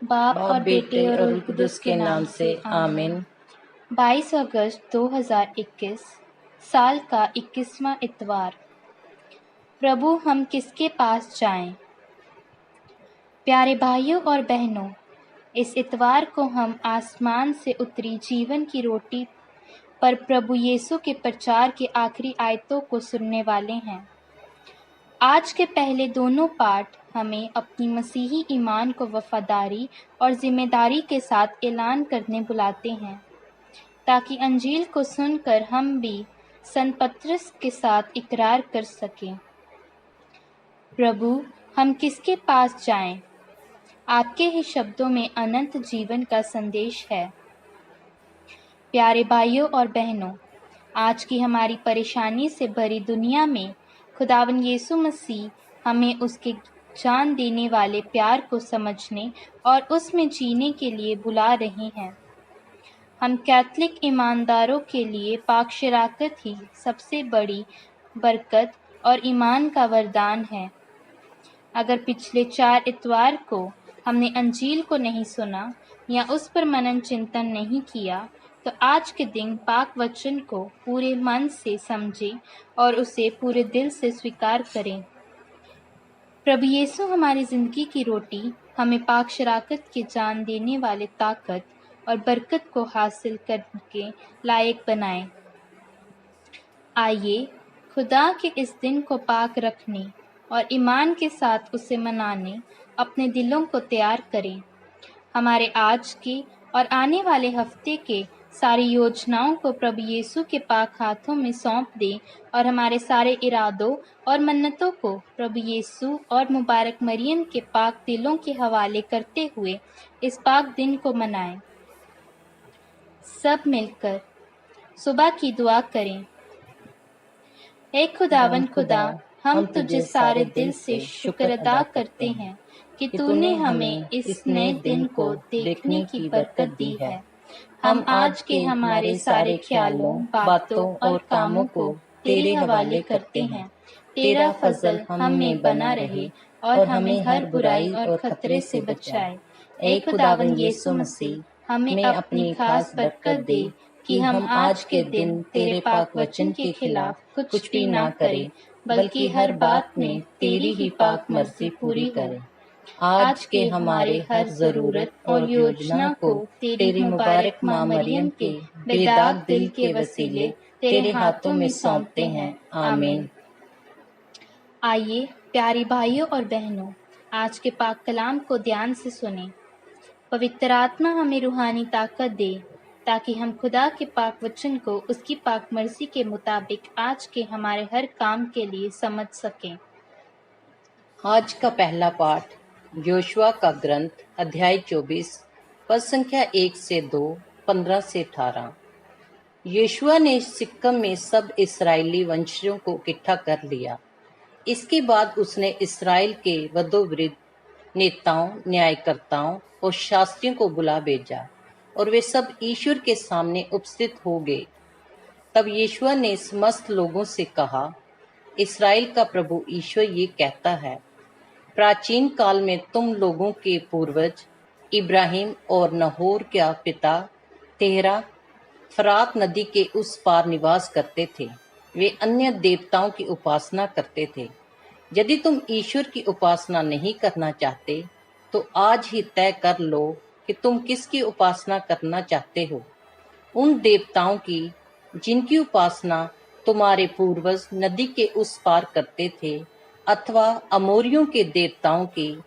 बाप बाप, और बेटे बेटे और और रूह कुदुस के नाम से आमीन। 22 अगस्त 2021 साल का 21वां इतवार। प्रभु हम किसके पास जाएं? प्यारे भाइयों और बहनों, इस इतवार को हम आसमान से उतरी जीवन की रोटी पर प्रभु यीशु के प्रचार के आखिरी आयतों को सुनने वाले हैं। आज के पहले दोनों पाठ हमें अपनी मसीही ईमान को वफादारी और जिम्मेदारी के साथ ऐलान करने बुलाते हैं, ताकि अंजील को सुनकर हम भी संत पतरस के साथ इकरार कर सकें। प्रभु हम किसके पास जाएं? आपके ही शब्दों में अनंत जीवन का संदेश है। प्यारे भाइयों और बहनों, आज की हमारी परेशानी से भरी दुनिया में खुदावन यीशु मसीह हमें उसके जान देने वाले प्यार को समझने और उसमें जीने के लिए बुला रहे हैं। हम कैथलिक ईमानदारों के लिए पाक शराकत ही सबसे बड़ी बरकत और ईमान का वरदान है। अगर पिछले 4 इतवार को हमने अंजील को नहीं सुना या उस पर मनन चिंतन नहीं किया, तो आज के दिन पाक वचन को पूरे मन से समझें और उसे पूरे दिल से स्वीकार करें। प्रभु यीशु हमारी जिंदगी की रोटी हमें पाक शराकत के जान देने वाले ताकत और बरकत को हासिल करके लायक बनाए। आइए खुदा के इस दिन को पाक रखने और ईमान के साथ उसे मनाने अपने दिलों को तैयार करें। हमारे आज के और आने वाले हफ्ते के सारी योजनाओं को प्रभु यीशु के पाक हाथों में सौंप दें और हमारे सारे इरादों और मन्नतों को प्रभु यीशु और मुबारक मरियम के पाक दिलों के हवाले करते हुए इस पाक दिन को मनाएं। सब मिलकर सुबह की दुआ करें। ऐ खुदावन खुदा, हम तुझे सारे दिल से शुक्र अदा करते हैं कि तूने हमें इस नए दिन को देखने की बरकत दी है। हम आज के हमारे सारे ख्यालों, बातों और कामों को तेरे हवाले करते हैं। तेरा फजल हम में बना रहे और हमें हर बुराई और खतरे से बचाए। ऐ खुदावन यीशु मसीह, हमें अपनी खास बरकत दे कि हम आज के दिन तेरे पाक वचन के खिलाफ कुछ भी ना करें, बल्कि हर बात में तेरी ही पाक मर्जी पूरी करें। आज के हमारे हर जरूरत और योजना को तेरी मुबारक माँ मरियम के बेदाग दिल के वसीले तेरे हाथों में सौंपते हैं। आमीन। आइए प्यारे भाइयों और बहनों, आज के पाक कलाम को ध्यान से सुनें। पवित्र आत्मा हमें रूहानी ताकत दे ताकि हम खुदा के पाक वचन को उसकी पाक मर्जी के मुताबिक आज के हमारे हर काम के लिए समझ सकें। आज का पहला पाठ योशुआ का ग्रंथ अध्याय 24 पद संख्या 1 से 2, 15 से 18। योशुआ ने सिक्कम में सब इस्राएली वंशजों को इकट्ठा कर लिया। इसके बाद उसने इस्राएल के वधोवृद्ध नेताओं, न्यायकर्ताओं और शास्त्रियों को बुला भेजा और वे सब ईश्वर के सामने उपस्थित हो गए। तब यीशुआ ने समस्त लोगों से कहा, इस्राएल का प्रभु ईश्वर ये कहता है, प्राचीन काल में तुम लोगों के पूर्वज इब्राहिम और नहोर का पिता तेरह फरात नदी के उस पार निवास करते थे। वे अन्य देवताओं की उपासना करते थे। यदि तुम ईश्वर की उपासना नहीं करना चाहते तो आज ही तय कर लो कि तुम किसकी उपासना करना चाहते हो, उन देवताओं की जिनकी उपासना तुम्हारे पूर्वज नदी के उस पार करते थे, अथवा अमोरियों के देवताओं की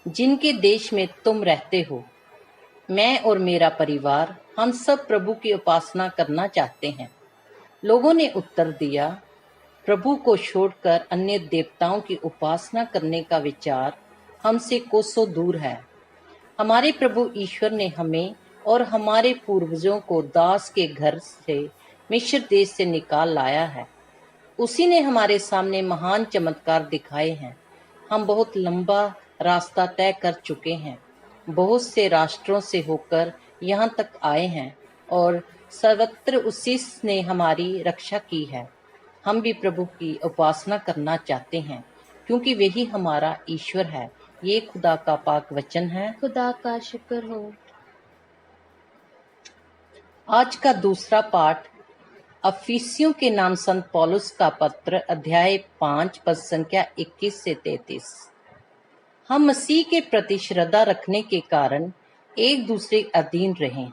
जिनके देश में तुम रहते हो। मैं और मेरा परिवार हम सब प्रभु की उपासना करना चाहते हैं। लोगों ने उत्तर दिया, प्रभु को छोड़कर अन्य देवताओं की उपासना करने का विचार हमसे कोसों दूर है। हमारे प्रभु ईश्वर ने हमें और हमारे पूर्वजों को दास के घर से मिस्र देश से निकाल लाया है। उसी ने हमारे सामने महान चमत्कार दिखाए हैं। हम बहुत लंबा रास्ता तय कर चुके हैं, बहुत से राष्ट्रों से होकर यहाँ तक आए हैं और सर्वत्र उसी ने हमारी रक्षा की है। हम भी प्रभु की उपासना करना चाहते हैं, क्योंकि वही हमारा ईश्वर है ये खुदा का पाक वचन है। खुदा का शुक्र हो। आज का दूसरा पाठ अफिसियों के नाम संत पौलुस का पत्र अध्याय 5 पद संख्या 21 से 33। हम मसीह के प्रति श्रद्धा रखने के कारण एक दूसरे के अधीन रहें।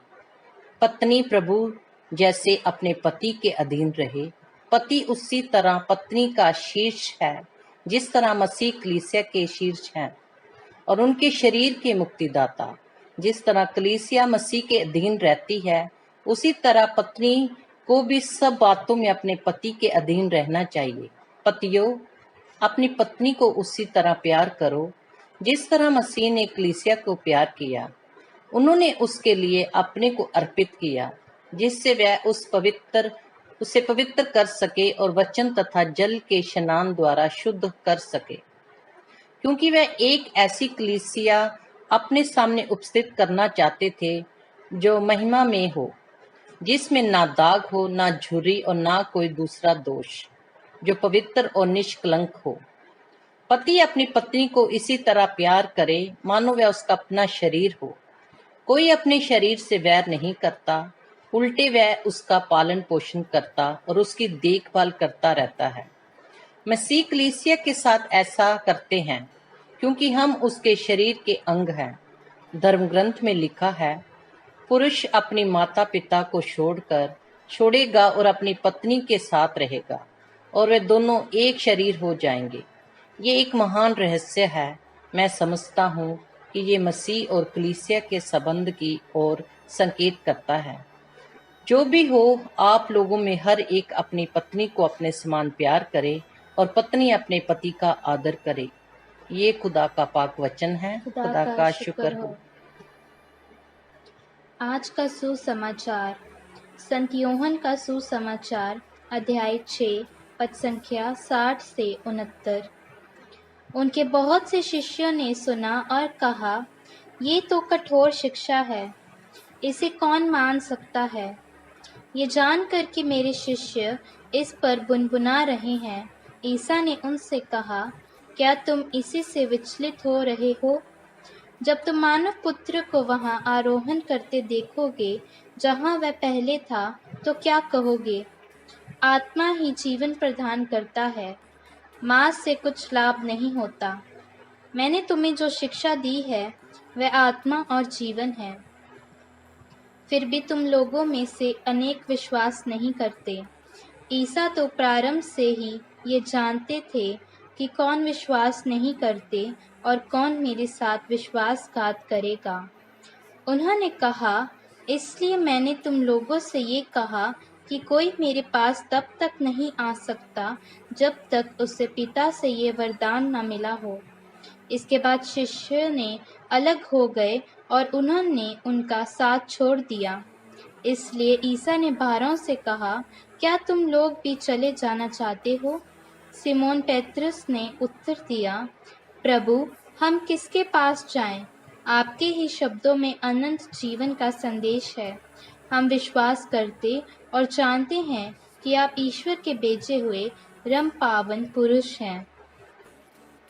पत्नी प्रभु जैसे अपने पति के अधीन रहे। पति उसी तरह पत्नी का शीर्ष है जिस तरह मसीह कलीसिया के शीर्ष है और उनके शरीर के मुक्तिदाता। जिस तरह कलीसिया मसीह के अधीन रहती है उसी तरह पत्नी को भी सब बातों में अपने पति के अधीन रहना चाहिए। पतियों, अपनी पत्नी को उसी तरह प्यार करो जिस तरह मसीह ने कलीसिया को प्यार किया। उन्होंने उसके लिए अपने को अर्पित किया जिससे वह उसे पवित्र कर सके और वचन तथा जल के स्नान द्वारा शुद्ध कर सके, क्योंकि वह एक ऐसी कलीसिया अपने सामने उपस्थित करना चाहते थे जो महिमा में हो, जिसमें ना दाग हो, ना झुर्री और ना कोई दूसरा दोष, जो पवित्र और निष्कलंक हो। पति अपनी पत्नी को इसी तरह प्यार करे मानो वह उसका अपना शरीर हो। कोई अपने शरीर से वैर नहीं करता, उल्टे वह उसका पालन पोषण करता और उसकी देखभाल करता रहता है। मसीह कलीसिया के साथ ऐसा करते हैं क्योंकि हम उसके शरीर के अंग हैं। धर्म ग्रंथ में लिखा है, पुरुष अपनी माता पिता को छोड़ेगा और अपनी पत्नी के साथ रहेगा और वे दोनों एक शरीर हो जाएंगे। ये एक महान रहस्य है। मैं समझता हूँ कि ये मसीह और कलीसिया के संबंध की ओर संकेत करता है। जो भी हो, आप लोगों में हर एक अपनी पत्नी को अपने समान प्यार करे और पत्नी अपने पति का आदर करे। ये खुदा का पाक वचन है। खुदा का शुक्र हो। आज का सुसमाचार संत यूहन्ना का सुसमाचार अध्याय 6 पद संख्या 60 से 69। उनके बहुत से शिष्यों ने सुना और कहा, ये तो कठोर शिक्षा है, इसे कौन मान सकता है। ये जानकर कि मेरे शिष्य इस पर बुनबुना रहे हैं, ईसा ने उनसे कहा, क्या तुम इसी से विचलित हो रहे हो? जब तुम मानव पुत्र को वहां आरोहण करते देखोगे जहां वह पहले था, तो क्या कहोगे? आत्मा ही जीवन प्रदान करता है, मांस से कुछ लाभ नहीं होता। मैंने तुम्हें जो शिक्षा दी है वह आत्मा और जीवन है। फिर भी तुम लोगों में से अनेक विश्वास नहीं करते। ईसा तो प्रारंभ से ही ये जानते थे कि कौन विश्वास नहीं करते और कौन मेरे साथ विश्वासघात करेगा। उन्होंने कहा, इसलिए मैंने तुम लोगों से ये कहा कि कोई मेरे पास तब तक नहीं आ सकता जब तक उसे पिता से ये वरदान न मिला हो। इसके बाद शिष्य ने अलग हो गए और उन्होंने उनका साथ छोड़ दिया। इसलिए ईसा ने 12 से कहा, क्या तुम लोग भी चले जाना चाहते हो? सिमोन पेत्रस ने उत्तर दिया, प्रभु, हम किसके पास जाएं? आपके ही शब्दों में अनंत जीवन का संदेश है। हम विश्वास करते और जानते हैं कि आप ईश्वर के भेजे हुए रम पावन पुरुष हैं।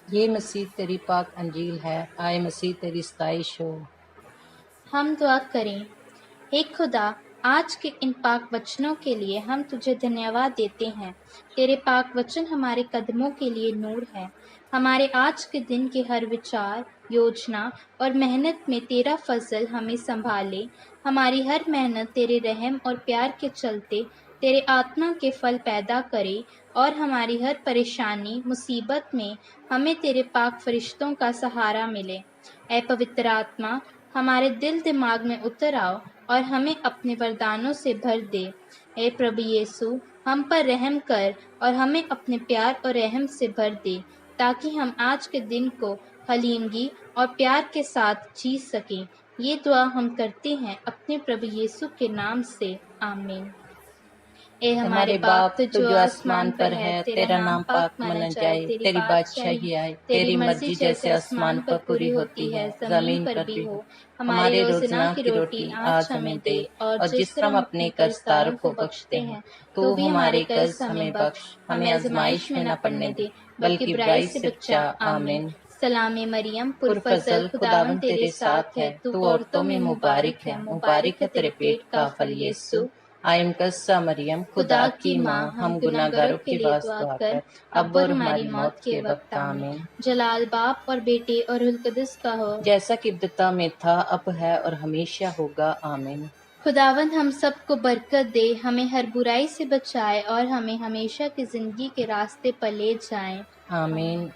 ये मसीह तेरी पाक अंजील है। आए मसीह तेरी सताइश हो। हम दुआ करें। हे खुदा, आज के इन पाक वचनों के लिए हम तुझे धन्यवाद देते हैं। तेरे पाक वचन हमारे कदमों के लिए नूर है। हमारे आज के दिन के हर विचार, योजना और मेहनत में तेरा फजल हमें संभाले। हमारी हर मेहनत तेरे रहम और प्यार के चलते तेरे आत्मा के फल पैदा करे और हमारी हर परेशानी, मुसीबत में हमें तेरे पाक फरिश्तों का सहारा मिले। ऐ पवित्र आत्मा, हमारे दिल दिमाग में उतर आओ और हमें अपने वरदानों से भर दे। ऐ प्रभु यीशु, हम पर रहम कर और हमें अपने प्यार और रहम से भर दे, ताकि हम आज के दिन को हलीमगी और प्यार के साथ जी सकें। ये दुआ हम करते हैं अपने प्रभु यीशु के नाम से, आमीन। ए हमारे बाप जो आसमान पर है, तेरा नाम पाक माना जाए, तेरी बादशाही आए, तेरी मर्जी जैसे आसमान पर पूरी होती है जमीन पर भी हो। हमारे रोजाना की रोटी आज हमें दे और जिस तरह हम अपने कर्जदारों को बख्शते हैं, तो भी हमारे कर्ज हमें बख्श, हमें आजमाइश में न पड़ने दे, बल्कि बुराई से बचा। आमीन। सलाम मरियम पुरफजल खुदावन तेरे साथ है, तू औरतों में मुबारक है, मुबारक है तेरे पेट का फल यीशु। आय मुकद्दसा मरियम, खुदा की माँ, हम गुनाहगारों के लिए दुआ कर, अब और हमारी मौत के वक्त। आमीन। जलाल बाप और बेटे और रुहुल कुद्दुस का हो, जैसा कि इब्तिदा में था, अब है और हमेशा होगा। आमीन। खुदावंद हम सबको बरकत दे, हमें हर बुराई से बचाए और हमें हमेशा की जिंदगी के रास्ते पर ले जाए। आमीन।